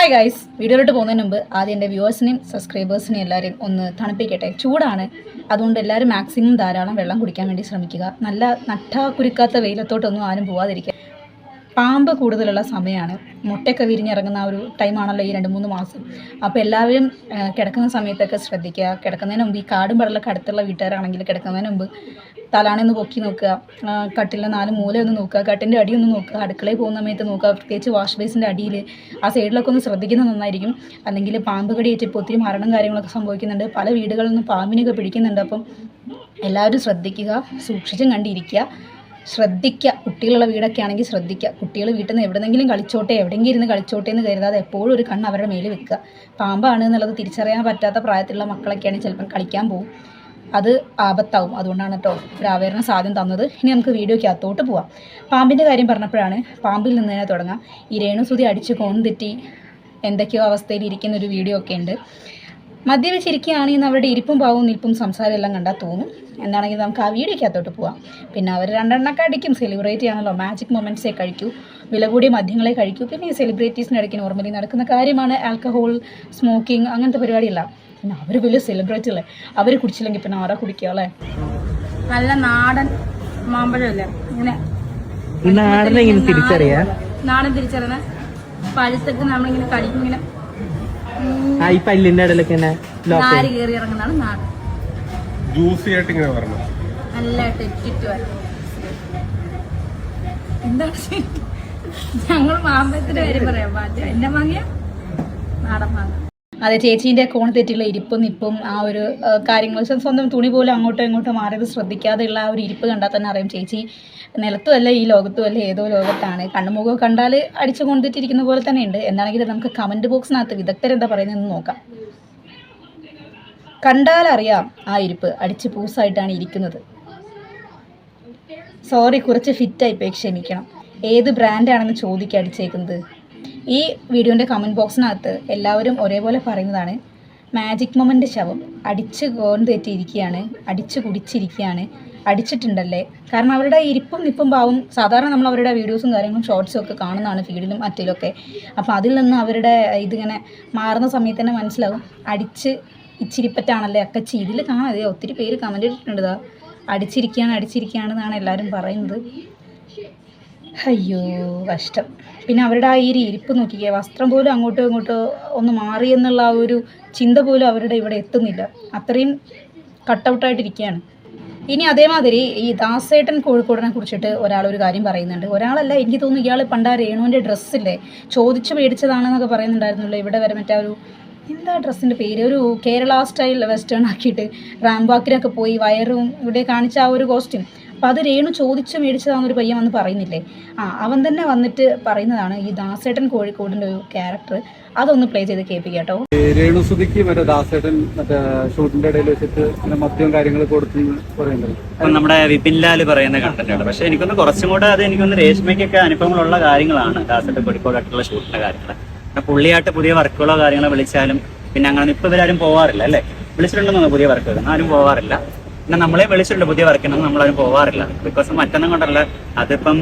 Hi guys, വീഡിയോയിലോട്ട് പോകുന്നതിന് മുമ്പ് ആദ്യം എൻ്റെ വ്യൂവേഴ്സിനെയും സബ്സ്ക്രൈബേഴ്സിനെയും എല്ലാവരെയും ഒന്ന് തണുപ്പിക്കട്ടെ. ചൂടാണ്, അതുകൊണ്ട് എല്ലാവരും മാക്സിമം ധാരാളം വെള്ളം കുടിക്കാൻ വേണ്ടി ശ്രമിക്കുക. നല്ല നട്ടാ കുരുക്കാത്ത വെയിലത്തോട്ടൊന്നും ആരും പോവാതിരിക്കുക. പാമ്പ് കൂടുതലുള്ള സമയമാണ്, മുട്ടയൊക്കെ വിരിഞ്ഞിറങ്ങുന്ന ആ ഒരു ടൈമാണല്ലോ ഈ 2-3 മാസം. അപ്പോൾ എല്ലാവരും കിടക്കുന്ന സമയത്തൊക്കെ ശ്രദ്ധിക്കുക. കിടക്കുന്നതിന് മുമ്പ് ഈ കാടും പടലൊക്കെ അടുത്തുള്ള വീട്ടുകാരാണെങ്കിൽ കിടക്കുന്നതിന് മുമ്പ് തലാണെന്ന് പൊക്കി നോക്കുക, കട്ടിലെ 4 മൂലയൊന്ന് നോക്കുക, കട്ടിൻ്റെ അടിയൊന്ന് നോക്കുക, അടുക്കളയിൽ പോകുന്ന സമയത്ത് നോക്കുക, പ്രത്യേകിച്ച് വാഷ് ബേസിൻ്റെ അടിയിൽ ആ സൈഡിലൊക്കെ ഒന്ന് ശ്രദ്ധിക്കുന്നത് നന്നായിരിക്കും. അല്ലെങ്കിൽ പാമ്പ് കടിയേറ്റ് ഇപ്പോൾ ഒത്തിരി മരണം കാര്യങ്ങളൊക്കെ സംഭവിക്കുന്നുണ്ട്. പല വീടുകളിൽ നിന്നും പാമ്പിനെയൊക്കെ പിടിക്കുന്നുണ്ട്. അപ്പം എല്ലാവരും ശ്രദ്ധിക്കുക, സൂക്ഷിച്ചും കണ്ടിരിക്കുക, ശ്രദ്ധിക്കുക. കുട്ടികളുള്ള വീടൊക്കെ ആണെങ്കിൽ ശ്രദ്ധിക്കുക. കുട്ടികൾ വീട്ടിൽ നിന്ന് എവിടെയെങ്കിലും കളിച്ചോട്ടെ, എവിടെയെങ്കിലും ഇരുന്ന് കളിച്ചോട്ടെ എന്ന് കരുതാതെ എപ്പോഴും ഒരു കണ്ണ് അവരുടെ മേലിൽ വെക്കുക. പാമ്പാണ് എന്നുള്ളത് തിരിച്ചറിയാൻ പറ്റാത്ത പ്രായത്തിലുള്ള മക്കളൊക്കെയാണെങ്കിൽ ചിലപ്പം കളിക്കാൻ പോകും, അത് ആപത്താവും. അതുകൊണ്ടാണ് കേട്ടോ ഒരു അവയർനെസ് സാധ്യം തന്നത്. ഇനി നമുക്ക് വീഡിയോയ്ക്ക് അകത്തോട്ട് പോവാം. പാമ്പിൻ്റെ കാര്യം പറഞ്ഞപ്പോഴാണ് പാമ്പിൽ നിന്ന് തന്നെ തുടങ്ങാം. ഈ രേണുസുതി അടിച്ച് കോൺ തെറ്റി എന്തൊക്കെയോ അവസ്ഥയിൽ ഇരിക്കുന്ന ഒരു വീഡിയോ ഒക്കെ ഉണ്ട്. മദ്യപിച്ചിരിക്കുകയാണെങ്കിൽ അവരുടെ ഇരിപ്പും പാവവും നിൽപ്പും സംസാരം എല്ലാം കണ്ടാൽ തോന്നും. എന്താണെങ്കിൽ നമുക്ക് ആ വീഡിയോയ്ക്ക് അകത്തോട്ട് പോവാം. പിന്നെ അവർ 2 എണ്ണമൊക്കെ അടിക്കും, സെലിബ്രേറ്റ് ചെയ്യാണല്ലോ. മാജിക് മൊമെൻറ്റ്സേ കഴിക്കൂ, വില കൂടിയ മദ്യങ്ങളെ കഴിക്കൂ. പിന്നെ ഈ സെലിബ്രിറ്റീസിന് ഇടയ്ക്ക് നോർമലി നടക്കുന്ന കാര്യമാണ് ആൽക്കഹോൾ, സ്മോക്കിംഗ്, അങ്ങനത്തെ പരിപാടിയല്ല. പിന്നെ അവർ വലിയ സെലിബ്രിറ്റി അല്ലേ, അവർ കുടിച്ചില്ലെങ്കിൽ പിന്നെ ആരാ കുടിക്കുക അല്ലേ? നല്ല നാടൻ മാമ്പഴമല്ലേ, ഇങ്ങനെ നാടൻ തിരിച്ചറിയുന്ന പഴുത്തൊക്കെ നമ്മളിങ്ങനെ കടിക്കും, ഇങ്ങനെ നാര് കയറി ഇറങ്ങുന്നതാണ് നാടൻ. നല്ലതായിട്ട് ഇട്ടിട്ട് വരും. എന്താണ് ഞങ്ങൾ മാമ്പഴത്തിന്റെ കാര്യം പറയാം, എന്റെ മാങ്ങ നാടൻ മാങ്ങ. അതെ, ചേച്ചീൻ്റെ കോൺ തെറ്റിയുള്ള ഇരിപ്പും നിപ്പും ആ ഒരു കാര്യങ്ങൾ, സ്വന്തം തുണി പോലും അങ്ങോട്ടോ ഇങ്ങോട്ടോ മാറിയത് ശ്രദ്ധിക്കാതെയുള്ള ആ ഒരു ഇരിപ്പ് കണ്ടാൽ തന്നെ അറിയാം ചേച്ചി നിലത്തുമല്ല ഈ ലോകത്തുമല്ല ഏതോ ലോകത്താണ്. കണ്ണുമുഖം കണ്ടാൽ അടിച്ചു കൊണ്ടിട്ടിരിക്കുന്ന പോലെ തന്നെ ഉണ്ട്. എന്താണെങ്കിലും നമുക്ക് കമൻറ്റ് ബോക്സിനകത്ത് വിദഗ്ധരെന്താ പറയുന്നതെന്ന് നോക്കാം. കണ്ടാലറിയാം ആ ഇരിപ്പ് അടിച്ച് പൂസായിട്ടാണ് ഇരിക്കുന്നത്. സോറി, കുറച്ച് ഫിറ്റായിപ്പോയി, ക്ഷമിക്കണം. ഏത് ബ്രാൻഡാണെന്ന് ചോദിക്കുക അടിച്ചേക്കുന്നത്. ഈ വീഡിയോൻ്റെ കമൻറ്റ് ബോക്സിനകത്ത് എല്ലാവരും ഒരേപോലെ പറയുന്നതാണ്, മാജിക് മൊമെൻ്റ് ശവം അടിച്ച് കോൺ തെറ്റിയിരിക്കുകയാണ്, അടിച്ച് കുടിച്ചിരിക്കുകയാണ്, അടിച്ചിട്ടുണ്ടല്ലേ. കാരണം അവരുടെ ഇരിപ്പും നിപ്പും പാവും സാധാരണ നമ്മൾ അവരുടെ വീഡിയോസും കാര്യങ്ങളും ഷോർട്സും ഒക്കെ കാണുന്നതാണ് ഫീഡിലും മറ്റിലൊക്കെ. അപ്പോൾ അതിൽ നിന്ന് അവരുടെ ഇതിങ്ങനെ മാറുന്ന സമയത്ത് തന്നെ മനസ്സിലാവും അടിച്ച് ഇച്ചിരിപ്പറ്റാണല്ലേ അക്കച്ചി. ഇതിൽ കാണാതെ ഒത്തിരി പേര് കമൻറ്റ് ഇട്ടിട്ടുണ്ട്, അടിച്ചിരിക്കുകയാണെന്നാണ് എല്ലാവരും പറയുന്നത്. അയ്യോ കഷ്ടം. പിന്നെ അവരുടെ ആ ഈ ഇരിപ്പ് നോക്കിക്കേ, വസ്ത്രം പോലും അങ്ങോട്ടോ ഇങ്ങോട്ടോ ഒന്ന് മാറി എന്നുള്ള ആ ഒരു ചിന്ത പോലും അവരുടെ ഇവിടെ എത്തുന്നില്ല, അത്രയും കട്ടൗട്ടായിട്ടിരിക്കുകയാണ്. ഇനി അതേമാതിരി ഈ ദാസേട്ടൻ കോഴിക്കോടിനെ കുറിച്ചിട്ട് ഒരാളൊരു കാര്യം പറയുന്നുണ്ട്. ഒരാളല്ല, എനിക്ക് തോന്നുന്നു ഇയാൾ പണ്ട് ആ രേണുവിൻ്റെ ഡ്രസ്സില്ലേ ചോദിച്ച് മേടിച്ചതാണെന്നൊക്കെ പറയുന്നുണ്ടായിരുന്നല്ലോ. ഇവിടെ വരെ മറ്റേ ഒരു എന്താ ഡ്രസ്സിൻ്റെ പേര്, ഒരു കേരള സ്റ്റൈൽ വെസ്റ്റേൺ ആക്കിയിട്ട് റാംബാക്കിനൊക്കെ പോയി വയറും ഇവിടെ കാണിച്ച ആ ഒരു കോസ്റ്റ്യൂം, അപ്പോൾ അത് രേണു ചോദിച്ച് മേടിച്ചതാണെന്നൊരു പയ്യൻ വന്ന് പറയുന്നില്ലേ. അവൻ തന്നെ വന്നിട്ട് പറയുന്നതാണ് ഈ ദാസേട്ടൻ കോഴിക്കോടിൻ്റെ ഒരു ക്യാരക്ടർ. അതൊന്ന് പ്ലേ ചെയ്ത് കേൾപ്പിക്കാം കേട്ടോ. രേണുസുതിക്ക് മറ്റേ ദാസേട്ടൻ മറ്റേ ഷൂട്ടിന്റെ ഇടയിൽ വെച്ചിട്ട് മദ്യം കാര്യങ്ങൾ കൊടുത്തു പറയുന്നത് നമ്മുടെ വിപിൻ ലാൽ പറയുന്ന കണ്ടന്റാണ്. പക്ഷെ എനിക്കൊന്ന് കുറച്ചും കൂടെ അത് എനിക്കൊന്ന് രേഷ്മയ്ക്കൊക്കെ അനുഭവങ്ങളുള്ള കാര്യങ്ങളാണ് ദാസേട്ടൻ കോഴിക്കോടായിട്ടുള്ള ഷൂട്ടിന്റെ കാര്യങ്ങൾ. പുള്ളിയായിട്ട് പുതിയ വർക്കുകളോ കാര്യങ്ങളോ വിളിച്ചാലും പിന്നെ അങ്ങനെ ഇപ്പൊ ഇവരാരും പോവാറില്ല അല്ലേ. വിളിച്ചിട്ടുണ്ടെന്നോ പുതിയ വർക്കുകൾ, ആരും പോവാറില്ല. പിന്നെ നമ്മളെ വിളിച്ചിട്ടുണ്ട് പുതിയ വർക്കിനൊന്നും നമ്മളാരും പോവാറില്ല. ബിക്കോസ് മറ്റൊന്നും കൊണ്ടല്ല, അതിപ്പം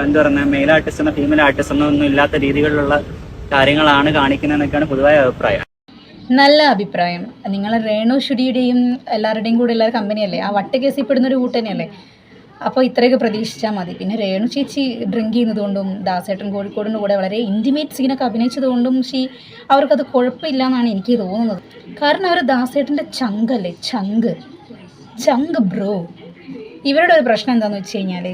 എന്താ പറയുക, മെയിൽ ആർട്ടിസ്റ്റ് ഫീമെയിൽ ആർട്ടിസ്റ്റ് ഒന്നും ഇല്ലാത്ത രീതികളിലുള്ള കാര്യങ്ങളാണ് കാണിക്കുന്നതെന്നൊക്കെയാണ് പൊതുവായ അഭിപ്രായം. നല്ല അഭിപ്രായം. നിങ്ങൾ രേണു ഷുഡിയുടെയും എല്ലാവരുടെയും കൂടെ ഉള്ള കമ്പനിയല്ലേ, ആ വട്ട് കേസിൽ പെടുന്നൊരു കൂട്ടനെയല്ലേ. അപ്പോൾ ഇത്രയൊക്കെ പ്രതീക്ഷിച്ചാൽ മതി. പിന്നെ രേണു ചേച്ചി ഡ്രിങ്ക് ചെയ്യുന്നതുകൊണ്ടും ദാസേട്ടൻ കോഴിക്കോടിൻ്റെ കൂടെ വളരെ ഇൻറ്റിമേറ്റ് സീനൊക്കെ അഭിനയിച്ചതുകൊണ്ടും അവർക്കത് കുഴപ്പമില്ല എന്നാണ് എനിക്ക് തോന്നുന്നത്. കാരണം അവർ ദാസേട്ടൻ്റെ ചങ്കല്ലേ, ചങ്ക് ബ്രോ. ഇവരുടെ ഒരു പ്രശ്നം എന്താണെന്ന് വെച്ച് കഴിഞ്ഞാൽ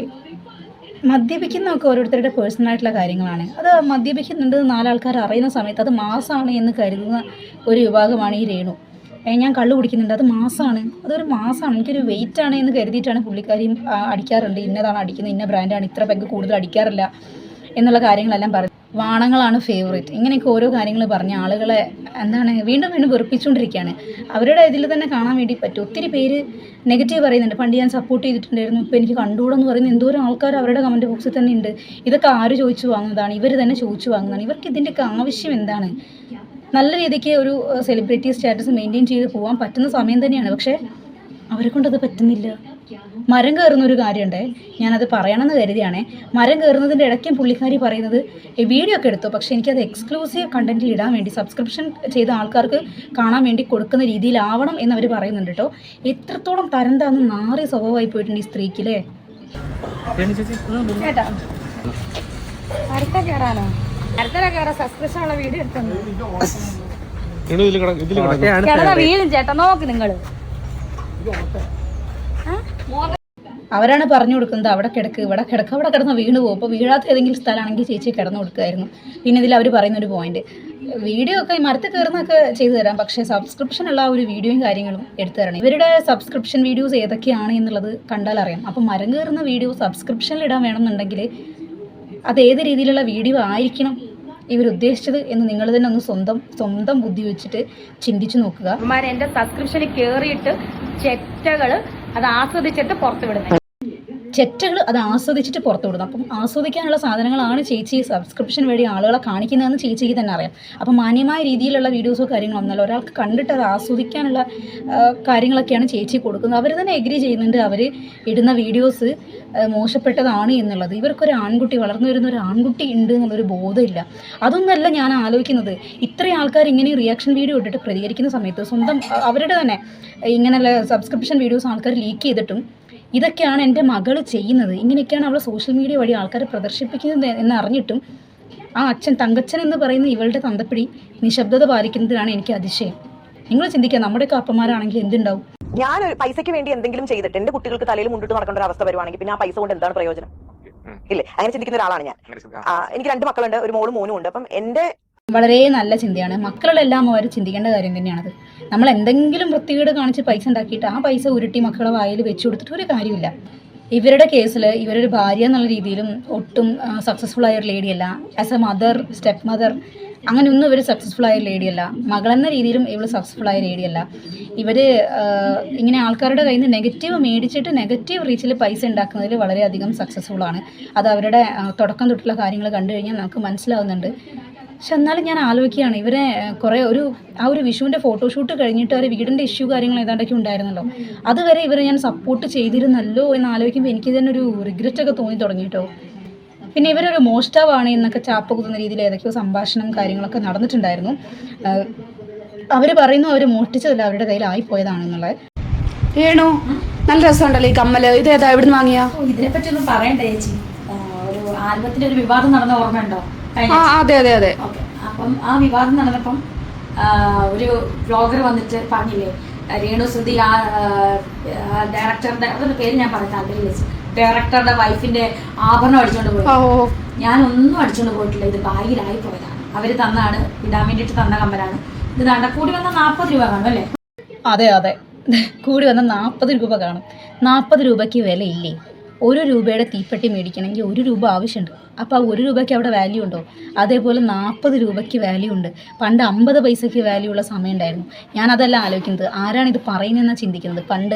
മദ്യപിക്കുന്നതൊക്കെ ഓരോരുത്തരുടെ പേഴ്സണലായിട്ടുള്ള കാര്യങ്ങളാണ്. അത് മദ്യപിക്കുന്നുണ്ട് 4 ആൾക്കാർ അറിയുന്ന സമയത്ത് അത് മാസമാണ് എന്ന് കരുതുന്ന ഒരു വിഭാഗമാണ് ഈ രേണു. ഞാൻ കള്ളു കുടിക്കുന്നുണ്ട്, അത് മാസമാണ്, അതൊരു മാസമാണ്, എനിക്കൊരു വെയിറ്റാണ് എന്ന് കരുതിയിട്ടാണ് പുള്ളിക്കാരിയും അടിക്കാറുണ്ട്. ഇന്നതാണ് അടിക്കുന്നത്, ഇന്ന ബ്രാൻഡാണ്, ഇത്ര പെഗ് കൂടുതൽ അടിക്കാറില്ല എന്നുള്ള കാര്യങ്ങളെല്ലാം പറഞ്ഞു. വാണങ്ങളാണ് ഫേവറേറ്റ്, ഇങ്ങനെയൊക്കെ ഓരോ കാര്യങ്ങൾ പറഞ്ഞ് ആളുകളെ വീണ്ടും വെറുപ്പിച്ചുകൊണ്ടിരിക്കുകയാണ്. അവരുടെ ഇതിൽ തന്നെ കാണാൻ വേണ്ടി പറ്റും. ഒത്തിരി പേര് നെഗറ്റീവ് പറയുന്നുണ്ട്. പണ്ട് ഞാൻ സപ്പോർട്ട് ചെയ്തിട്ടുണ്ടായിരുന്നു, ഇപ്പോൾ എനിക്ക് കണ്ടുകൂടെന്ന് പറയുന്ന എന്തോരം ആൾക്കാർ അവരുടെ കമൻറ്റ് ബോക്സിൽ തന്നെ ഉണ്ട്. ഇതൊക്കെ ആര് ചോദിച്ചു വാങ്ങുന്നതാണ്, ഇവർ തന്നെ ചോദിച്ചു വാങ്ങുന്നതാണ്. ഇവർക്ക് ഇതിൻ്റെയൊക്കെ ആവശ്യം എന്താണ്? നല്ല രീതിക്ക് ഒരു സെലിബ്രിറ്റി സ്റ്റാറ്റസ് മെയിൻറ്റെയിൻ ചെയ്ത് പോകാൻ പറ്റുന്ന സമയം തന്നെയാണ്. പക്ഷേ അവരെ കൊണ്ടത് പറ്റുന്നില്ല. മരം കയറുന്ന ഒരു കാര്യമുണ്ടേ, ഞാനത് പറയണമെന്ന് കരുതിയാണേ. മരം കയറുന്നതിൻ്റെ ഇടയ്ക്കും പുള്ളിക്കാരി പറയുന്നത് വീഡിയോ ഒക്കെ എടുത്തു, പക്ഷേ എനിക്കത് എക്സ്ക്ലൂസീവ് കണ്ടന്റിൽ ഇടാൻ വേണ്ടി സബ്സ്ക്രിപ്ഷൻ ചെയ്ത ആൾക്കാർക്ക് കാണാൻ വേണ്ടി കൊടുക്കുന്ന രീതിയിലാവണം എന്നവർ പറയുന്നുണ്ട് കേട്ടോ. എത്രത്തോളം തരംതാന്ന് നാറിയ സ്വഭാവമായി പോയിട്ടുണ്ട് ഈ സ്ത്രീക്കില്ലേ. കേട്ടാ അടുത്ത കയറാനോ? അടുത്ത കയറാൻ സബ്സ്ക്രിപ്ഷൻ ഉള്ള വീഡിയോ എടുക്കുന്നു. വീഴും ചേട്ടാ, നോക്ക് നിങ്ങൾ. അവരാണ് പറഞ്ഞു കൊടുക്കുന്നത് അവിടെ കിടക്ക്, ഇവിടെ കിടക്ക്, അവിടെ കിടന്ന് വീണ് പോകും. അപ്പോൾ വീഴാത്ത ഏതെങ്കിലും സ്ഥലമാണെങ്കിൽ ചേച്ചി കിടന്നു കൊടുക്കുമായിരുന്നു. പിന്നെ ഇതിൽ അവർ പറയുന്നൊരു പോയിന്റ്, വീഡിയോ ഒക്കെ മരത്തിൽ കയറുന്നൊക്കെ ചെയ്തു തരാം, പക്ഷേ സബ്സ്ക്രിപ്ഷൻ ഉള്ള ഒരു വീഡിയോയും കാര്യങ്ങളും എടുത്തു തരണം. ഇവരുടെ സബ്സ്ക്രിപ്ഷൻ വീഡിയോസ് ഏതൊക്കെയാണ് എന്നുള്ളത് കണ്ടാൽ അറിയാം. അപ്പോൾ മരം കയറുന്ന വീഡിയോ സബ്സ്ക്രിപ്ഷനിൽ ഇടാൻ വേണമെന്നുണ്ടെങ്കിൽ അത് ഏത് രീതിയിലുള്ള വീഡിയോ ആയിരിക്കണം ഇവരുദ്ദേശിച്ചത് എന്ന് നിങ്ങൾ തന്നെ ഒന്ന് സ്വന്തം ബുദ്ധി വെച്ചിട്ട് ചിന്തിച്ചു നോക്കുക. എന്റെ സബ്സ്ക്രിപ്ഷനിൽ കയറിയിട്ട് ചെറ്റകള് അത് ആസ്വദിച്ചിട്ട് പുറത്തു വിടുന്നത്. ചെറ്റകൾ അത് ആസ്വദിച്ചിട്ട് പുറത്തു വിടുന്നു. അപ്പം ആസ്വദിക്കാനുള്ള സാധനങ്ങളാണ് ചേച്ചി സബ്സ്ക്രിപ്ഷൻ വഴി ആളുകളെ കാണിക്കുന്നതെന്ന് ചേച്ചിക്ക് തന്നെ അറിയാം. അപ്പം മാന്യമായ രീതിയിലുള്ള വീഡിയോസോ കാര്യങ്ങളോ ഒന്നല്ല, ഒരാൾക്ക് കണ്ടിട്ട് അത് ആസ്വദിക്കാനുള്ള കാര്യങ്ങളൊക്കെയാണ് ചേച്ചി കൊടുക്കുന്നത്. അവർ തന്നെ എഗ്രി ചെയ്യുന്നുണ്ട് അവർ ഇടുന്ന വീഡിയോസ് മോശപ്പെട്ടതാണ് എന്നുള്ളത്. ഇവർക്കൊരു ആൺകുട്ടി, വളർന്നു വരുന്ന ഒരു ആൺകുട്ടി ഉണ്ട് എന്നുള്ളൊരു ബോധമില്ല. അതൊന്നല്ല ഞാൻ ആലോചിക്കുന്നത്. ഇത്രയും ആൾക്കാർ ഇങ്ങനെ റിയാക്ഷൻ വീഡിയോ ഇട്ടിട്ട് പ്രതികരിക്കുന്ന സമയത്ത് സ്വന്തം അവരുടെ തന്നെ ഇങ്ങനെയുള്ള സബ്സ്ക്രിപ്ഷൻ വീഡിയോസ് ആൾക്കാർ ലീക്ക് ചെയ്തിട്ടും ഇതൊക്കെയാണ് എൻ്റെ മകൾ ചെയ്യുന്നത്, ഇങ്ങനെയൊക്കെയാണ് അവൾ സോഷ്യൽ മീഡിയ വഴി ആൾക്കാർ പ്രദർശിപ്പിക്കുന്നത് എന്നറിഞ്ഞിട്ടും ആ അച്ഛൻ, തങ്കച്ചൻ എന്ന് പറയുന്ന ഇവളുടെ തന്തപ്പിടി നിശബ്ദത പാലിക്കുന്നതിലാണ് എനിക്ക് അതിശയം. നിങ്ങൾ ചിന്തിക്കുക, നമ്മുടെയൊക്കെ അപ്പന്മാരാണെങ്കിൽ എന്തുണ്ടാവും? ഞാൻ പൈസയ്ക്ക് വേണ്ടി എന്തെങ്കിലും ചെയ്തിട്ട് എന്റെ കുട്ടികൾക്ക് തലയിൽ മുണ്ടിട്ട് നടക്കേണ്ട ഒരു അവസ്ഥ വരുവാണെങ്കിൽ പിന്നെ ആ പൈസ കൊണ്ട് എന്താണ് പ്രയോജനം? ഇല്ലേ? അങ്ങനെ ചിന്തിക്കുന്ന ഒരാളാണ് ഞാൻ. എനിക്ക് 2 മക്കളുണ്ട്, ഒരു മോളും മോനും ഉണ്ട്. അപ്പം എന്റെ വളരെ നല്ല ചിന്തയാണ്. മക്കളെല്ലാം അവർ ചിന്തിക്കേണ്ട കാര്യം തന്നെയാണത്. നമ്മൾ എന്തെങ്കിലും വൃത്തികേട് കാണിച്ച് പൈസ ഉണ്ടാക്കിയിട്ട് ആ പൈസ ഉരുട്ടി മക്കളെ വായിൽ വെച്ച് കൊടുത്തിട്ട് ഒരു കാര്യമില്ല. ഇവരുടെ കേസിൽ ഇവരൊരു ഭാര്യ എന്നുള്ള രീതിയിലും ഒട്ടും സക്സസ്ഫുൾ ആയ ഒരു ലേഡിയല്ല. As a mother, step mother, അങ്ങനെയൊന്നും ഇവർ സക്സസ്ഫുൾ ആയ ലേഡിയല്ല. മകളെന്ന രീതിയിലും ഇവർ സക്സസ്ഫുൾ ആയ ലേഡിയല്ല. ഇവർ ഇങ്ങനെ ആൾക്കാരുടെ കയ്യിൽ നിന്ന് നെഗറ്റീവ് മേടിച്ചിട്ട് നെഗറ്റീവ് റീച്ചിൽ പൈസ ഉണ്ടാക്കുന്നതിൽ വളരെയധികം സക്സസ്ഫുള്ളാണ്. അത് അവരുടെ തുടക്കം തൊട്ടുള്ള കാര്യങ്ങൾ കണ്ടു കഴിഞ്ഞാൽ നമുക്ക് മനസ്സിലാവുന്നുണ്ട്. പക്ഷെ എന്നാലും ഞാൻ ആലോചിക്കുകയാണ്, ഇവരെ കുറേ ആ ഒരു വിഷുവിൻ്റെ ഫോട്ടോഷൂട്ട് കഴിഞ്ഞിട്ട് അവർ വീടിൻ്റെ ഇഷ്യൂ കാര്യങ്ങൾ ഏതാണ്ടൊക്കെ ഉണ്ടായിരുന്നല്ലോ, അതുവരെ ഇവരെ ഞാൻ സപ്പോർട്ട് ചെയ്തിരുന്നല്ലോ എന്ന് ആലോചിക്കുമ്പോൾ എനിക്ക് തന്നെ ഒരു റിഗ്രറ്റൊക്കെ തോന്നി തുടങ്ങിയിട്ടോ. പിന്നെ ഇവരൊരു മോഷ്ടാവാണ് എന്നൊക്കെ ചാപ്പ കുത്തുന്ന രീതിയിൽ ഏതൊക്കെയോ സംഭാഷണം കാര്യങ്ങളൊക്കെ നടന്നിട്ടുണ്ടായിരുന്നു. അവർ പറയുന്നു അവർ മോഷ്ടിച്ചതല്ല, അവരുടെ കയ്യിൽ ആയിപ്പോയതാണെന്നുള്ളത്. ഏണു നല്ല രസമുണ്ടല്ലോ ഈ കമ്മല്, ഇത് ഏതാ, എവിടുന്ന് വാങ്ങിയാ? ഇതിനെപ്പറ്റി ഒന്നും പറയണ്ടേ ചേച്ചി? ഒരു ആൽബത്തിന്റെ ഒരു വിവാദം നടന്ന ഓർമ്മയുണ്ടോ? അതെ അതെ അതെ. അപ്പം ആ വിവാദം നടന്നപ്പം ഒരു വ്ളോഗർ വന്നിട്ട് പറഞ്ഞില്ലേ, രേണു സുധി ആ ഡയറക്ടറുടെ, അതൊരു പേര് ഞാൻ പറയാൻ താല്പര്യം വെച്ചു, ഡയറക്ടറുടെ വൈഫിന്റെ ആഭരണം അടിച്ചോണ്ട് പോയി. ഞാനൊന്നും അടിച്ചോണ്ട് പോയിട്ടില്ല, ഇത് ബാഗിലായി പോയതാണ്. അവര് തന്നാണ്, ഇടാൻ വേണ്ടിട്ട് തന്ന കമ്മലാണ് ഇത്. കണ്ട കൂടി വന്ന 40 രൂപ കാണും അല്ലേ? അതെ അതെ, കൂടി വന്ന 40 രൂപ കാണും. 40 രൂപയ്ക്ക് വിലയില്ലേ? 1 രൂപയുടെ തീപ്പെട്ടി മേടിക്കണമെങ്കിൽ 1 രൂപ ആവശ്യമുണ്ട്. അപ്പോൾ ആ 1 രൂപയ്ക്ക് അവിടെ വാല്യൂ ഉണ്ടോ? അതേപോലെ 40 രൂപയ്ക്ക് വാല്യൂ ഉണ്ട്. പണ്ട് 50 പൈസയ്ക്ക് വാല്യൂ ഉള്ള സമയം ഉണ്ടായിരുന്നു. ഞാനതല്ല ആലോചിക്കുന്നത്, ആരാണ് ഇത് പറയുന്നതെന്നാണ് ചിന്തിക്കുന്നത്. പണ്ട്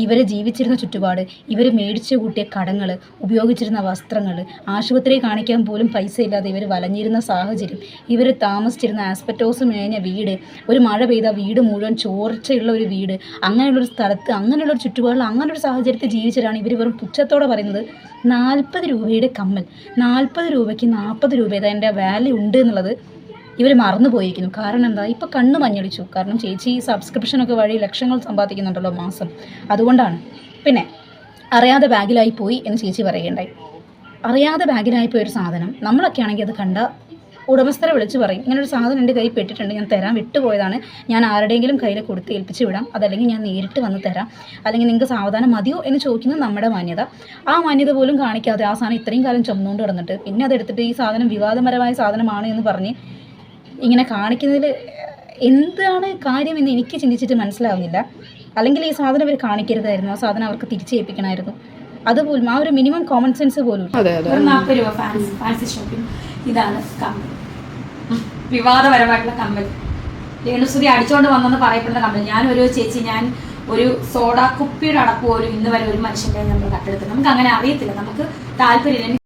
ഇവർ ജീവിച്ചിരുന്ന ചുറ്റുപാട്, ഇവർ മേടിച്ചു കൂട്ടിയ കടങ്ങൾ, ഉപയോഗിച്ചിരുന്ന വസ്ത്രങ്ങൾ, ആശുപത്രിയിൽ കാണിക്കാൻ പോലും പൈസ ഇല്ലാതെ ഇവർ വലഞ്ഞിരുന്ന സാഹചര്യം, ഇവർ താമസിച്ചിരുന്ന ആസ്പെറ്റോസ് മേഞ്ഞ വീട്, ഒരു മഴ പെയ്ത വീട് മുഴുവൻ ചോർച്ചയുള്ള ഒരു വീട്, അങ്ങനെയുള്ളൊരു സ്ഥലത്ത്, അങ്ങനെയുള്ളൊരു ചുറ്റുപാടിൽ, അങ്ങനെയൊരു സാഹചര്യത്തിൽ ജീവിച്ചിട്ടാണ് ഇവർ വെറും പുച്ഛത്തോടെ പറയുന്നത് 40 രൂപയുടെ കമ്മൽ, 40 രൂപയ്ക്ക് 40 രൂപ അതിൻ്റെ വാല്യൂ ഉണ്ട് എന്നുള്ളത് ഇവർ മറന്നു പോയിരിക്കുന്നു. കാരണം എന്താ? ഇപ്പോൾ കണ്ണ് മഞ്ഞളിച്ചു. കാരണം ചേച്ചി സബ്സ്ക്രിപ്ഷനൊക്കെ വഴി ലക്ഷങ്ങൾ സമ്പാദിക്കുന്നുണ്ടല്ലോ മാസം, അതുകൊണ്ടാണ്. പിന്നെ അറിയാതെ ബാഗിലായി പോയി എന്ന് ചേച്ചി പറയുകയുണ്ടായി. അറിയാതെ ബാഗിലായി പോയൊരു സാധനം നമ്മളൊക്കെ ആണെങ്കിൽ അത് കണ്ട ഉടമസ്ഥരെ വിളിച്ച് പറയും, ഇങ്ങനൊരു സാധനം എൻ്റെ കയ്യിൽ പെട്ടിട്ടുണ്ട്, ഞാൻ തരാൻ വിട്ടുപോയതാണ്, ഞാൻ ആരുടെയെങ്കിലും കയ്യിൽ കൊടുത്ത് ഏൽപ്പിച്ച് വിടാം, അതല്ലെങ്കിൽ ഞാൻ നേരിട്ട് വന്ന് തരാം, അല്ലെങ്കിൽ നിങ്ങൾക്ക് സാവധാനം മതിയോ എന്ന് ചോദിക്കുന്നത് നമ്മുടെ മാന്യത. ആ മാന്യത പോലും കാണിക്കാതെ ആ സാധനം ഇത്രയും കാലം ചുമന്നുകൊണ്ട് കിടന്നിട്ട് പിന്നെ അതെടുത്തിട്ട് ഈ സാധനം വിവാദപരമായ സാധനമാണ് എന്ന് പറഞ്ഞ് ഇങ്ങനെ കാണിക്കുന്നതിൽ എന്താണ് കാര്യമെന്ന് എനിക്ക് ചിന്തിച്ചിട്ട് മനസ്സിലാവുന്നില്ല. അല്ലെങ്കിൽ ഈ സാധനം അവർ കാണിക്കരുതായിരുന്നു, ആ സാധനം അവർക്ക് തിരിച്ചേൽപ്പിക്കണമായിരുന്നു. അതുപോലും ആ ഒരു മിനിമം കോമൺ സെൻസ് പോലും. 40 രൂപ ഫാൻസി ഷോപ്പിംഗ്. ഇതാണ് കമ്മൽ, വിവാദപരമായിട്ടുള്ള കമ്മൽ. രേണുസുതി അടിച്ചോണ്ട് വന്നെന്ന് പറയപ്പെടുന്ന കമ്മൽ. ഞാനൊരു ചേച്ചി, ഞാൻ ഒരു സോഡ കുപ്പിയുടെ അടപ്പ് പോലും ഇന്ന് വരെ ഒരു മനുഷ്യൻ്റെ നമ്മൾ കട്ടെടുത്ത്, നമുക്ക് അങ്ങനെ അറിയത്തില്ല, നമുക്ക് താല്പര്യമില്ല.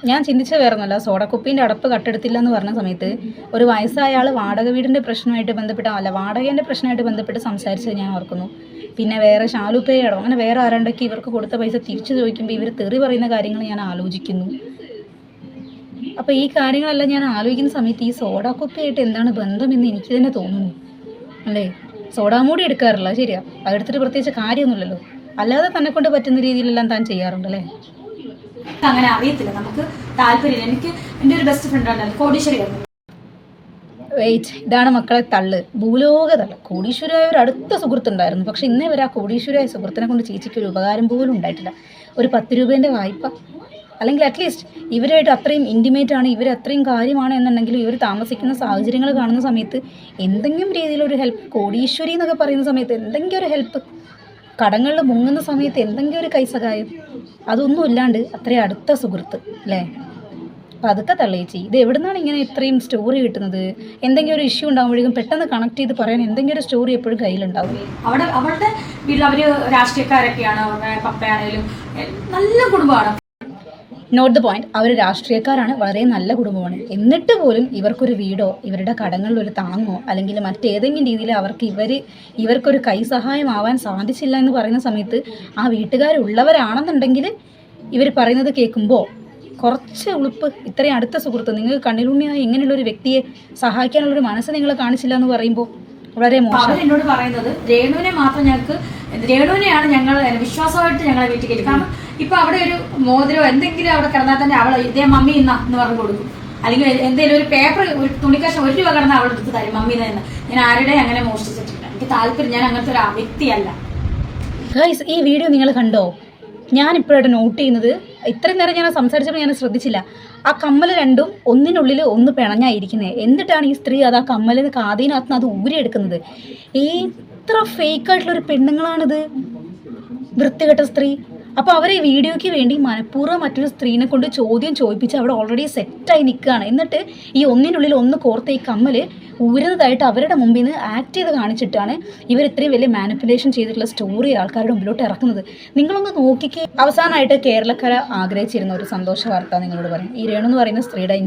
ഞാൻ ചിന്തിച്ച വേറൊന്നുമല്ല, സോഡക്കുപ്പീൻ്റെ അടപ്പ് കട്ടെടുത്തില്ല എന്ന് പറഞ്ഞ സമയത്ത് ഒരു വയസ്സായ ആൾ വാടക വീടിൻ്റെ പ്രശ്നമായിട്ട് ബന്ധപ്പെട്ട്, അല്ല വാടകേൻ്റെ പ്രശ്നമായിട്ട് ബന്ധപ്പെട്ട് സംസാരിച്ചത് ഞാൻ ഓർക്കുന്നു. പിന്നെ വേറെ ഷാലുപ്പേടോ അങ്ങനെ വേറെ ആരാണ്ടൊക്കെ ഇവർക്ക് കൊടുത്ത പൈസ തിരിച്ചു ചോദിക്കുമ്പോൾ ഇവർ തെറി പറയുന്ന കാര്യങ്ങൾ ഞാൻ ആലോചിക്കുന്നു. അപ്പോൾ ഈ കാര്യങ്ങളെല്ലാം ഞാൻ ആലോചിക്കുന്ന സമയത്ത് ഈ സോഡാ കുപ്പിയായിട്ട് എന്താണ് ബന്ധമെന്ന് എനിക്ക് തന്നെ തോന്നുന്നു അല്ലേ. സോഡാമൂടി എടുക്കാറില്ല, ശരിയാ, അതെടുത്തിട്ട് പ്രത്യേകിച്ച് കാര്യമൊന്നുമില്ലല്ലോ. അല്ലാതെ തന്നെ കൊണ്ട് പറ്റുന്ന രീതിയിലെല്ലാം താൻ ചെയ്യാറുണ്ടല്ലേ. അങ്ങനെ അറിയത്തില്ല, നമുക്ക് താല്പര്യമില്ല. എനിക്ക് എൻ്റെ ഒരു ബെസ്റ്റ് ഫ്രണ്ട് ഉണ്ടായിരുന്നു, കോടീശ്വരി ആയിരുന്നു. വെയിറ്റ്, ഇതാണ് മക്കളെ തള്ള്, ഭൂലോക തള്ള്. കോടീശ്വരായ ഒരു അടുത്ത സുഹൃത്തുണ്ടായിരുന്നു. പക്ഷെ ഇന്നേ വരെ ആ കോടീശ്വരായ സുഹൃത്തിനെ കൊണ്ട് ചേച്ചിക്ക് ഒരു ഉപകാരം പോലും ഉണ്ടായിട്ടില്ല. ഒരു 10 രൂപേൻ്റെ വായ്പ, അല്ലെങ്കിൽ അറ്റ്ലീസ്റ്റ് ഇവരായിട്ട് അത്രയും ഇൻറ്റിമേറ്റ് ആണ്, ഇവർ അത്രയും കാര്യമാണ് എന്നുണ്ടെങ്കിൽ ഇവർ താമസിക്കുന്ന സാഹചര്യങ്ങൾ കാണുന്ന സമയത്ത് എന്തെങ്കിലും രീതിയിലൊരു ഹെൽപ്പ്, കോടീശ്വരി എന്നൊക്കെ പറയുന്ന സമയത്ത് എന്തെങ്കിലും ഒരു ഹെൽപ്പ്, കടങ്ങളിൽ മുങ്ങുന്ന സമയത്ത് എന്തെങ്കിലും ഒരു കൈസഹായം, അതൊന്നും ഇല്ലാണ്ട് അത്രയും അടുത്ത സുഹൃത്ത് അല്ലേ. അപ്പോൾ അതൊക്കെ തള്ളേച്ചി, ഇത് എവിടെ നിന്നാണ് ഇങ്ങനെ ഇത്രയും സ്റ്റോറി കിട്ടുന്നത്? എന്തെങ്കിലും ഒരു ഇഷ്യൂ ഉണ്ടാകുമ്പോഴേക്കും പെട്ടെന്ന് കണക്ട് ചെയ്ത് പറയാൻ എന്തെങ്കിലും ഒരു സ്റ്റോറി എപ്പോഴും കയ്യിലുണ്ടാവും. അവളുടെ വീട്ടിൽ അവർ രാഷ്ട്രീയക്കാരൊക്കെയാണ്, അവരുടെ പപ്പയാണേലും നല്ല കുടുംബമാണ്. നോട്ട് ദ പോയിന്റ്, അവർ രാഷ്ട്രീയക്കാരാണ്, വളരെ നല്ല കുടുംബമാണ്. എന്നിട്ട് പോലും ഇവർക്കൊരു വീടോ ഇവരുടെ കടങ്ങളിലൊരു താങ്ങോ അല്ലെങ്കിൽ മറ്റേതെങ്കിലും രീതിയിൽ ഇവർക്കൊരു കൈസഹായമാവാൻ സാധിച്ചില്ല എന്ന് പറയുന്ന സമയത്ത് ആ വീട്ടുകാരുള്ളവരാണെന്നുണ്ടെങ്കിൽ ഇവർ പറയുന്നത് കേൾക്കുമ്പോൾ കുറച്ച് ഉളുപ്പ്, ഇത്രയും അടുത്ത സുഹൃത്ത്, നിങ്ങൾക്ക് കണ്ണിലുണ്ണിയായി ഇങ്ങനെയുള്ളൊരു വ്യക്തിയെ സഹായിക്കാനുള്ളൊരു മനസ്സ് നിങ്ങൾ കാണിച്ചില്ല എന്ന് പറയുമ്പോൾ വളരെ മോശം. എന്നോട് പറയുന്നത് രേണുവിനെ മാത്രം രേണുവിനെയാണ് ഞങ്ങൾ വിശ്വാസമായിട്ട് ഞങ്ങളെ വീട്ടിൽ കയറ്റി. കാരണം ഇപ്പൊ അവിടെ ഒരു മോതിരോ എന്തെങ്കിലും അവിടെ കിടന്നാൽ തന്നെ അവളെ ഇതേ മമ്മി എന്ന് പറഞ്ഞു കൊടുക്കും. അല്ലെങ്കിൽ എന്തെങ്കിലും ഒരു പേപ്പർ, ഒരു തുണിക്കശം 1 രൂപ കിടന്നാൽ അവളെ എടുത്ത് തരും മമ്മി തന്നെ. ഞാൻ ആരുടെയും അങ്ങനെ മോഷ്ടിച്ചിട്ടില്ല, എനിക്ക് താല്പര്യം, ഞാൻ അങ്ങനത്തെ ഒരു വ്യക്തിയല്ല. ഗൈസ്, ഈ വീഡിയോ നിങ്ങൾ കണ്ടോ? ഞാൻ ഇപ്പോഴായിട്ട് നോട്ട് ചെയ്യുന്നത്, ഇത്രയും നേരം ഞാൻ സംസാരിച്ചപ്പോൾ ഞാൻ ശ്രദ്ധിച്ചില്ല, ആ കമ്മൽ രണ്ടും ഒന്നിനുള്ളിൽ ഒന്ന് പിണഞ്ഞായിരിക്കുന്നത്. എന്നിട്ടാണ് ഈ സ്ത്രീ അത് ആ കമ്മലിന് കാതിനകത്ത് നിന്ന് അത് ഊരിയെടുക്കുന്നത്. എത്ര ഫേക്കായിട്ടുള്ളൊരു പെണ്ണുങ്ങളാണിത്, വൃത്തികെട്ട സ്ത്രീ. അപ്പോൾ അവർ ഈ വീഡിയോയ്ക്ക് വേണ്ടി മനഃപൂർവ്വം മറ്റൊരു സ്ത്രീനെ കൊണ്ട് ചോദ്യം ചോദിപ്പിച്ച് അവിടെ ഓൾറെഡി സെറ്റായി നിൽക്കുകയാണ്. എന്നിട്ട് ഈ ഒന്നിനുള്ളിൽ ഒന്ന് കോർത്ത ഈ കമ്മൽ ഊരുന്നതായിട്ട് അവരുടെ മുമ്പിൽ നിന്ന് ആക്ട് ചെയ്ത് കാണിച്ചിട്ടാണ് ഇവർ ഇത്രയും വലിയ മാനിപ്പുലേഷൻ ചെയ്തിട്ടുള്ള സ്റ്റോറി ആൾക്കാരുടെ മുമ്പിലോട്ട് ഇറക്കുന്നത്. നിങ്ങളൊന്ന് നോക്കിക്കേ. അവസാനമായിട്ട് കേരളക്കര ആഗ്രഹിച്ചിരുന്ന ഒരു സന്തോഷ വാർത്ത നിങ്ങളോട് പറയും. ഈ രേണു എന്ന് പറയുന്ന സ്ത്രീയുടെ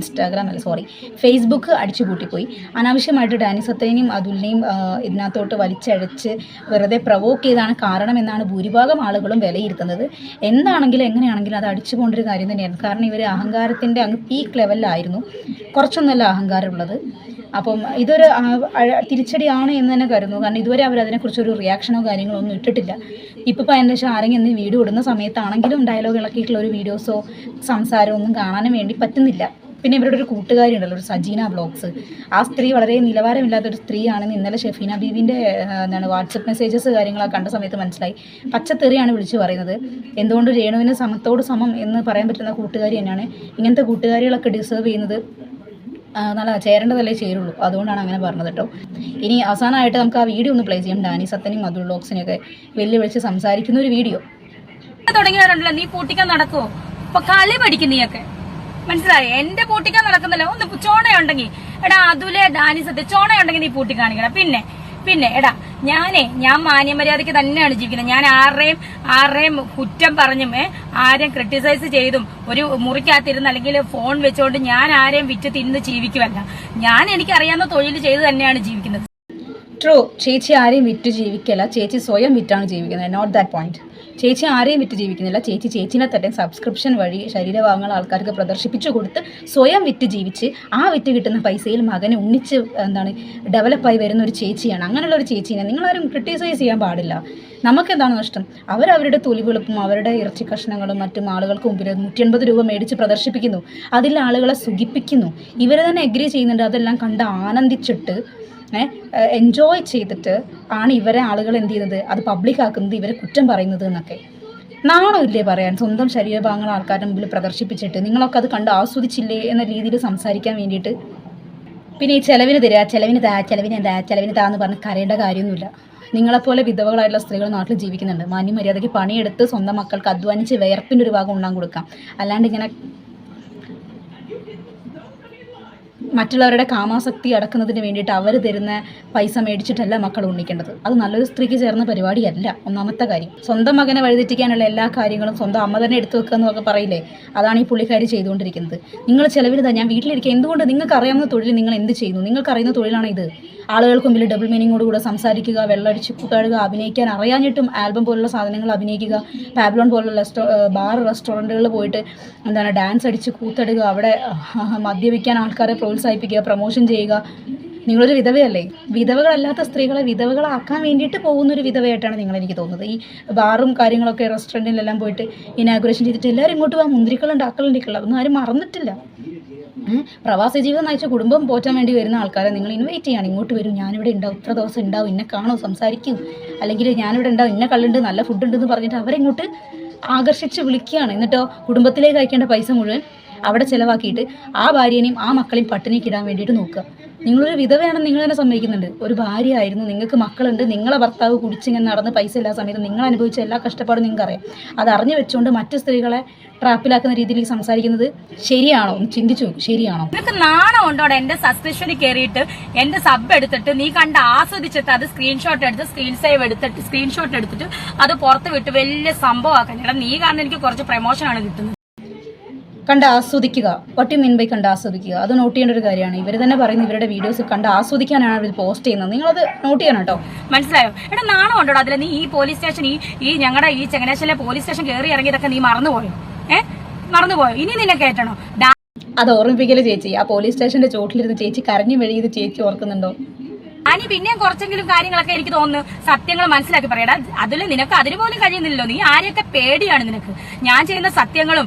ഫേസ്ബുക്ക് അടിച്ചുപൂട്ടിപ്പോയി. അനാവശ്യമായിട്ട് ഡാനി സത്തേനെയും അതുലിനെയും ഇതിനകത്തോട്ട് വലിച്ചഴച്ച് വെറുതെ പ്രൊവോക്ക് ചെയ്താണ് കാരണമെന്നാണ് ഭൂരിഭാഗം ആളുകളും വിലയിരുത്തുന്നത്. എന്താണെങ്കിലും എങ്ങനെയാണെങ്കിലും അത് അടിച്ചു പോകേണ്ട ഒരു കാര്യം തന്നെയായിരുന്നു. കാരണം ഇവർ അഹങ്കാരത്തിൻ്റെ അങ്ങ് പീക്ക് ലെവലിലായിരുന്നു, കുറച്ചൊന്നുമല്ല അഹങ്കാരമുള്ളത്. അപ്പം ഇതൊരു തിരിച്ചടിയാണ് എന്ന് തന്നെ കരുതുന്നു. കാരണം ഇതുവരെ അവർ അതിനെക്കുറിച്ചൊരു റിയാക്ഷനോ കാര്യങ്ങളോ ഒന്നും ഇട്ടിട്ടില്ല. ഇപ്പോൾ അതിൻ്റെ ശേഷം ആരെങ്കിലും എന്തെങ്കിലും വീഡിയോ ഇടുന്ന സമയത്താണെങ്കിലും ഡയലോഗ് ഇളക്കിയിട്ടുള്ള ഒരു വീഡിയോസോ സംസാരമോ ഒന്നും കാണാനും വേണ്ടി പറ്റുന്നില്ല. പിന്നെ ഇവരുടെ ഒരു കൂട്ടുകാരി ഉണ്ടല്ലോ, ഒരു സജീന ബ്ലോഗ്സ്, ആ സ്ത്രീ വളരെ നിലവാരമില്ലാത്തൊരു സ്ത്രീയാണെന്ന് ഇന്നലെ ഷെഫീന ബീവിൻ്റെ വാട്സപ്പ് മെസ്സേജസ് കാര്യങ്ങളൊക്കെ കണ്ട സമയത്ത് മനസ്സിലായി. പച്ചത്തെറിയാണ് വിളിച്ചു പറയുന്നത്. എന്തുകൊണ്ട് രേണുവിന് സമത്തോട് സമം എന്ന് പറയാൻ പറ്റുന്ന കൂട്ടുകാരി തന്നെയാണ്. ഇങ്ങനത്തെ കൂട്ടുകാരികളൊക്കെ ഡിസേർവ് ചെയ്യുന്നത് നല്ല ചേരേണ്ടതല്ലേ ചേരുള്ളൂ. അതുകൊണ്ടാണ് അങ്ങനെ പറഞ്ഞത് കേട്ടോ. ഇനി അവസാനമായിട്ട് നമുക്ക് ആ വീഡിയോ ഒന്ന് പ്ലേ ചെയ്യാം. ഡാനി സത്തനെയും മധുർ വ്ലോഗ്സിനെയൊക്കെ വെല്ലുവിളിച്ച് സംസാരിക്കുന്ന ഒരു വീഡിയോ. തുടങ്ങിയവരുണ്ടല്ലോ, നീ പൂട്ടിക്കാൻ നടക്കുവോ? ഇപ്പൊ കളി പഠിക്കും നീയൊക്കെ, മനസ്സിലായോ? എന്റെ പൂട്ടിക്കാൻ നടക്കുന്നില്ല. ഒന്ന് ചോണയുണ്ടെങ്കിൽ എടാ അതുലെ ഡാനി സത്യ ചോണയുണ്ടെങ്കിൽ നീ പൂട്ടി കാണിക്കണം. പിന്നെ എടാ ഞാൻ മാന്യമര്യാദയ്ക്ക് തന്നെയാണ് ജീവിക്കുന്നത്. ഞാൻ ആരുടെയും കുറ്റം പറഞ്ഞും ആരെയും ക്രിട്ടിസൈസ് ചെയ്തും ഒരു മുറിക്കകത്തിരുന്ന് അല്ലെങ്കിൽ ഫോൺ വെച്ചുകൊണ്ട് ഞാൻ ആരെയും വിറ്റ് തിന്ന് ജീവിക്കുമല്ല. ഞാൻ എനിക്കറിയാവുന്ന തൊഴിൽ ചെയ്ത് തന്നെയാണ് ജീവിക്കുന്നത്. ട്രൂ, ചേച്ചി ആരെയും വിറ്റ് ജീവിക്കല്ല, ചേച്ചി സ്വയം വിറ്റാണ് ജീവിക്കുന്നത്. Note that point. ചേച്ചി ആരെയും വിറ്റ് ജീവിക്കുന്നില്ല. ചേച്ചിനെ തന്നെ സബ്സ്ക്രിപ്ഷൻ വഴി ശരീരഭാഗങ്ങൾ ആൾക്കാർക്ക് പ്രദർശിപ്പിച്ചു കൊടുത്ത് സ്വയം വിറ്റ് ജീവിച്ച് ആ വിറ്റ് കിട്ടുന്ന പൈസയിൽ മകനെ ഉണ്ണിച്ച് ഡെവലപ്പായി വരുന്ന ഒരു ചേച്ചിയാണ്. അങ്ങനെയുള്ള ഒരു ചേച്ചീനെ നിങ്ങളാരും ക്രിട്ടിസൈസ് ചെയ്യാൻ പാടില്ല. നമുക്കെന്താണ് നഷ്ടം? അവരവരുടെ തൊലിവെളുപ്പും അവരുടെ ഇറച്ചി കഷ്ണങ്ങളും മറ്റും ആളുകൾക്ക് മുമ്പിൽ 180 രൂപ മേടിച്ച് പ്രദർശിപ്പിക്കുന്നു. അതിൽ ആളുകളെ സുഖിപ്പിക്കുന്നു. ഇവർ തന്നെ എഗ്രി ചെയ്യുന്നുണ്ട്. അതെല്ലാം കണ്ട് ആനന്ദിച്ചിട്ട് എൻജോയ് ചെയ്തിട്ട് ആണ് ഇവരെ ആളുകൾ എന്ത് ചെയ്യുന്നത്, അത് പബ്ലിക് ആക്കുന്നത്, ഇവരെ കുറ്റം പറയുന്നത് എന്നൊക്കെ. നാണോ ഇല്ലേ പറയാൻ? സ്വന്തം ശരീരഭാഗങ്ങൾ ആൾക്കാരുടെ മുമ്പിൽ പ്രദർശിപ്പിച്ചിട്ട് നിങ്ങളൊക്കെ അത് കണ്ട് ആസ്വദിച്ചില്ലേ എന്ന രീതിയിൽ സംസാരിക്കാൻ വേണ്ടിയിട്ട്. പിന്നെ ഈ ചെലവിന് താന്ന് പറഞ്ഞ് കരയേണ്ട കാര്യമൊന്നുമില്ല. നിങ്ങളെപ്പോലെ വിധവകളായിട്ടുള്ള സ്ത്രീകൾ നാട്ടിൽ ജീവിക്കുന്നുണ്ട്. മാന്യമര്യാദയ്ക്ക് പണിയെടുത്ത് സ്വന്തം മക്കൾക്ക് അധ്വാനിച്ച് വിയർപ്പിൻ്റെ ഒരു ഭാഗം ഉണ്ടാകാൻ കൊടുക്കാം. അല്ലാണ്ട് ഇങ്ങനെ മറ്റുള്ളവരുടെ കാമാസക്തി അടക്കുന്നതിന് വേണ്ടിയിട്ട് അവർ തരുന്ന പൈസ മേടിച്ചിട്ടല്ല മക്കൾ ഉണ്ണിക്കേണ്ടത്. അത് നല്ലൊരു സ്ത്രീക്ക് ചേർന്ന പരിപാടിയല്ല. ഒന്നാമത്തെ കാര്യം, സ്വന്തം മകനെ വഴിതെറ്റിക്കാനുള്ള എല്ലാ കാര്യങ്ങളും സ്വന്തം അമ്മ തന്നെ എടുത്തു വെക്കുക എന്നൊക്കെ പറയില്ലേ, അതാണ് ഈ പുള്ളിക്കാരി ചെയ്തുകൊണ്ടിരിക്കുന്നത്. നിങ്ങൾ ചിലവിന് ഞാൻ വീട്ടിലിരിക്കുക, എന്തുകൊണ്ട് നിങ്ങൾക്ക് അറിയാവുന്ന തൊഴിൽ നിങ്ങൾ എന്ത് ചെയ്യുന്നു? നിങ്ങൾക്ക് അറിയുന്ന തൊഴിലാണ് ഇത്. ആളുകൾക്ക് മുമ്പിൽ ഡബിൾ മീനിങ്ങോടുകൂടെ സംസാരിക്കുക, വെള്ളമടിച്ച് കൂത്താടുക, അഭിനയിക്കാൻ അറിയാഞ്ഞിട്ടും ആൽബം പോലുള്ള സാധനങ്ങൾ അഭിനയിക്കുക, പാബ്ലോൺ പോലുള്ള ബാർ റെസ്റ്റോറൻറ്റുകളിൽ പോയിട്ട് എന്താണ് ഡാൻസ് അടിച്ച് കൂത്തടുക, അവിടെ മദ്യപിക്കാൻ ആൾക്കാരെ പ്രോത്സാഹിപ്പിക്കുക, പ്രൊമോഷൻ ചെയ്യുക. നിങ്ങളൊരു വിധവയല്ലേ? വിധവകളല്ലാത്ത സ്ത്രീകളെ വിധവകളാക്കാൻ വേണ്ടിയിട്ട് പോകുന്നൊരു വിധവയായിട്ടാണ് എനിക്ക് തോന്നുന്നത്. ഈ ബാറും കാര്യങ്ങളൊക്കെ റെസ്റ്റോറൻറ്റിലെല്ലാം പോയിട്ട് ഇനാഗുറേഷൻ ചെയ്തിട്ട് എല്ലാവരും ഇങ്ങോട്ട് പോകാം, മുന്തിരിക്കളുണ്ട്, അക്കളുണ്ടിക്കുള്ള അതൊന്നും ആരും മറന്നിട്ടില്ല. പ്രവാസി ജീവിതം നയിച്ച കുടുംബം പോറ്റാൻ വേണ്ടി വരുന്ന ആൾക്കാരെ നിങ്ങൾ ഇൻവൈറ്റ് ചെയ്യാണ്, ഇങ്ങോട്ട് വരും, ഞാനിവിടെ ഉണ്ടാവും, ഇത്ര ദിവസം ഉണ്ടാവും, ഇന്നെ കാണോ, സംസാരിക്കും, അല്ലെങ്കിൽ ഞാനിവിടെ ഉണ്ടാവും, ഇന്ന കള്ളുണ്ട്, നല്ല ഫുഡ് ഉണ്ടെന്ന് പറഞ്ഞിട്ട് അവരിങ്ങോട്ട് ആകർഷിച്ച് വിളിക്കുകയാണ്. എന്നിട്ടോ കുടുംബത്തിലേക്ക് അയക്കേണ്ട പൈസ മുഴുവൻ അവിടെ ചിലവാക്കിയിട്ട് ആ ഭാര്യനെയും ആ മക്കളെയും പട്ടിണിക്ക് ഇടാൻ വേണ്ടിയിട്ട് നോക്കുക. നിങ്ങളൊരു വിധവയാണെന്ന് നിങ്ങൾ തന്നെ സമ്മതിക്കുന്നുണ്ട്. ഒരു ഭാര്യ ആയിരുന്നു, നിങ്ങൾക്ക് മക്കളുണ്ട്, നിങ്ങളെ ഭർത്താവ് കുടിച്ചിങ്ങനെ നടന്ന് പൈസ ഇല്ലാത്ത സമയത്ത് നിങ്ങൾ അനുഭവിച്ച എല്ലാ കഷ്ടപ്പാടും നിങ്ങൾക്കറിയാം. അത് അറിഞ്ഞു വെച്ചുകൊണ്ട് മറ്റു സ്ത്രീകളെ ട്രാപ്പിലാക്കുന്ന രീതിയിലേക്ക് സംസാരിക്കുന്നത് ശരിയാണോ? ഒന്ന് ചിന്തിച്ചു നോക്കും, ശരിയാണോ? നിനക്ക് നാണം ഉണ്ടോടെ എന്റെ സബ്സ്ക്രിപ്ഷനിൽ കയറിയിട്ട് എന്റെ സബ് എടുത്തിട്ട് നീ കണ്ട് ആസ്വദിച്ചിട്ട് അത് സ്ക്രീൻഷോട്ട് എടുത്തിട്ട് അത് പുറത്ത് വിട്ട് വലിയ സംഭവമാക്കാൻ. എടാ നീ കാരണം എനിക്ക് കുറച്ച് പ്രൊമോഷനാണ് കിട്ടുന്നത്. കണ്ട് ആസ്വദിക്കുക. വാട്ട് യു മീൻ ബൈ കണ്ട് ആസ്വദിക്കുക? അത് നോട്ട് ചെയ്യേണ്ട ഒരു കാര്യമാണ്. ഇവർ തന്നെ പറയുന്നത് ഇവരുടെ വീഡിയോസ് കണ്ട് ആസ്വദിക്കാനാണ് അവർ പോസ്റ്റ് ചെയ്യുന്നത്. നിങ്ങളത് നോട്ട് ചെയ്യണം കേട്ടോ. മനസ്സിലായോ? എടാ നാണം ഉണ്ടോ അതിൽ? നീ ഈ പോലീസ് സ്റ്റേഷൻ ഈ ഞങ്ങളുടെ ഈ ചങ്ങനാശ്ശേരിയിലെ പോലീസ് സ്റ്റേഷൻ കയറി ഇറങ്ങിയതൊക്കെ നീ മറന്നുപോയോ? മറന്നുപോയോ? ഇനി നിന്നെ കേട്ടണോ? അത് ഓർമ്മിപ്പിക്കല് ചേച്ചി. ആ പോലീസ് സ്റ്റേഷന്റെ ചോട്ടിലിരുന്ന് ചേച്ചി കരഞ്ഞു മെഴുകിയത് ചേച്ചി ഓർക്കുന്നുണ്ടോ? അനി പിന്നെയും കുറച്ചെങ്കിലും കാര്യങ്ങളൊക്കെ എനിക്ക് തോന്നുന്നു സത്യങ്ങൾ മനസ്സിലാക്കി പറയടാ. അതിൽ നിനക്ക് അതിന് പോലും കഴിയുന്നില്ലല്ലോ. നീ ആരെയൊക്കെ പേടിയാണ് നിനക്ക്. ഞാൻ ചെയ്യുന്ന സത്യങ്ങളും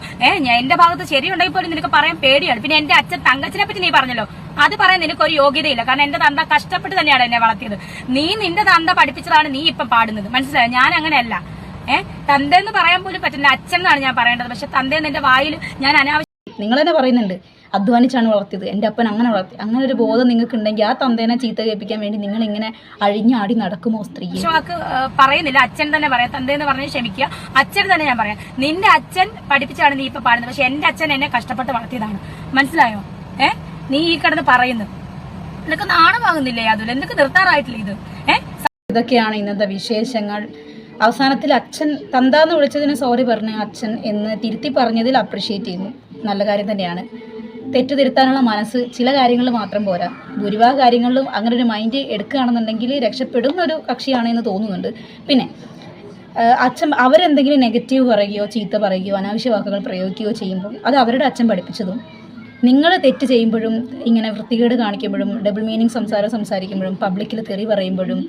എന്റെ ഭാഗത്ത് ശരിയുണ്ടെങ്കിൽ പോലും നിനക്ക് പറയാൻ പേടിയാണ്. പിന്നെ എന്റെ അച്ഛൻ തങ്കച്ചനെ പറ്റി നീ പറഞ്ഞല്ലോ, അത് പറയാൻ നിനക്ക് ഒരു യോഗ്യതയില്ല. കാരണം എന്റെ തന്ത കഷ്ടപ്പെട്ട് തന്നെയാണ് എന്നെ വളർത്തിയത്. നിന്റെ തന്ത പഠിപ്പിച്ചതാണ് നീ ഇപ്പം പാടുന്നത്. മനസ്സിലായോ? ഞാൻ അങ്ങനെയല്ല. തന്തേന്ന് പറയാൻ പോലും പറ്റില്ല, അച്ഛൻ എന്നാണ് ഞാൻ പറയേണ്ടത്. പക്ഷെ തന്തേന്ന് എന്റെ വായിൽ ഞാൻ അനാവശ്യം. നിങ്ങൾ തന്നെ പറയുന്നുണ്ട് അധ്വാനിച്ചാണ് വളർത്തിയത്, എൻ്റെ അപ്പൻ അങ്ങനെ വളർത്തി. അങ്ങനെ ഒരു ബോധം നിങ്ങൾക്ക് ഉണ്ടെങ്കിൽ ആ തന്തേനെ ചീത്ത കേൾപ്പിക്കാൻ വേണ്ടി നിങ്ങൾ ഇങ്ങനെ അഴിഞ്ഞാടി നടക്കുമോ സ്ത്രീ? പറയുന്നില്ല, അച്ഛൻ തന്നെ പറയാം. തന്തേന്ന് പറഞ്ഞ് ക്ഷമിക്കുക, അച്ഛൻ തന്നെ ഞാൻ പറയാം. നിന്റെ അച്ഛൻ പഠിപ്പിച്ചാണ് നീ ഇപ്പൊ പാടുന്നത്. പക്ഷെ എന്റെ അച്ഛൻ എന്നെ കഷ്ടപ്പെട്ട് വളർത്തിയതാണ്. മനസ്സിലായോ? നീ ഈ കിടന്ന് പറയുന്നത് നിനക്ക് നാണമാകുന്നില്ലേ? അതുപോലെ എന്തൊക്കെ നിർത്താറായിട്ടില്ല ഇത്? ഇതൊക്കെയാണ് ഇന്നത്തെ വിശേഷങ്ങൾ. അവസാനത്തിൽ അച്ഛൻ തന്താന്ന് വിളിച്ചതിന് സോറി പറഞ്ഞ അച്ഛൻ എന്ന് തിരുത്തി പറഞ്ഞതിൽ അപ്രിഷ്യേറ്റ് ചെയ്യുന്നു. നല്ല കാര്യം തന്നെയാണ്. തെറ്റ് തിരുത്താനുള്ള മനസ്സ് ചില കാര്യങ്ങളിൽ മാത്രം പോരാ, ഭൂരിഭാഗം കാര്യങ്ങളിലും അങ്ങനെ ഒരു മൈൻഡ് എടുക്കുകയാണെന്നുണ്ടെങ്കിൽ രക്ഷപ്പെടുന്ന ഒരു കക്ഷിയാണെന്ന് തോന്നുന്നുണ്ട്. പിന്നെ അച്ഛൻ അവരെന്തെങ്കിലും നെഗറ്റീവ് പറയുകയോ ചീത്ത പറയുകയോ അനാവശ്യ വാക്കുകൾ പ്രയോഗിക്കുകയോ ചെയ്യുമ്പോൾ അത് അവരുടെ അച്ഛൻ പഠിപ്പിച്ചതും, നിങ്ങൾ തെറ്റ് ചെയ്യുമ്പോഴും ഇങ്ങനെ വൃത്തികേട് കാണിക്കുമ്പോഴും ഡബിൾ മീനിങ് സംസാരിക്കുമ്പോഴും പബ്ലിക്കിൽ തെറി പറയുമ്പോഴും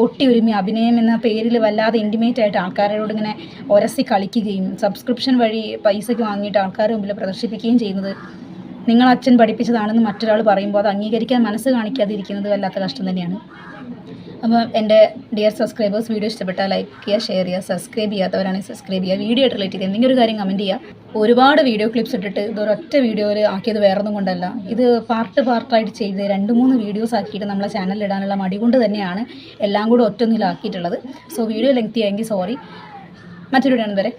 ഒട്ടിയൊരുമി അഭിനയം എന്ന പേരിൽ വല്ലാതെ ഇൻറ്റിമേറ്റ് ആയിട്ട് ആൾക്കാരോട് ഇങ്ങനെ ഒരസി കളിക്കുകയും സബ്സ്ക്രിപ്ഷൻ വഴി പൈസയ്ക്ക് വാങ്ങിയിട്ട് ആൾക്കാരുടെ മുമ്പിൽ പ്രദർശിപ്പിക്കുകയും ചെയ്യുന്നത് നിങ്ങൾ അച്ഛൻ പഠിപ്പിച്ചതാണെന്ന് മറ്റൊരാൾ പറയുമ്പോൾ അത് അംഗീകരിക്കാൻ മനസ്സ് കാണിക്കാതിരിക്കുന്നത് വല്ലാത്ത കഷ്ടം തന്നെയാണ്. അപ്പോൾ എൻ്റെ ഡിയർ സബ്സ്ക്രൈബേഴ്സ്, വീഡിയോ ഇഷ്ടപ്പെട്ടാൽ ലൈക്ക് ചെയ്യുക, ഷെയർ ചെയ്യുക, സബ്സ്ക്രൈബ് ചെയ്യാത്തവരാണെങ്കിൽ സബ്സ്ക്രൈബ് ചെയ്യുക, വീഡിയോ ആയിട്ട് റിലേറ്റ് ചെയ്ത് എന്തെങ്കിലും ഒരു കാര്യം കമൻറ്റ് ചെയ്യുക. ഒരുപാട് വീഡിയോ ക്ലിപ്സ് ഇട്ടിട്ട് ഇതൊരൊറ്റ വീഡിയോയിൽ ആക്കിയത് വേറൊന്നും കൊണ്ടല്ല, ഇത് പാർട്ടായിട്ട് ചെയ്ത് 2-3 വീഡിയോസ് ആക്കിയിട്ട് നമ്മളെ ചാനലിൽ ഇടാനുള്ള മടി കൊണ്ട് തന്നെയാണ് എല്ലാം കൂടെ ഒറ്റൊന്നിലാക്കിയിട്ടുള്ളത്. സോ വീഡിയോ ലെങ്തി ആയെങ്കിൽ സോറി. മറ്റൊരു വീഡിയോ വരെ.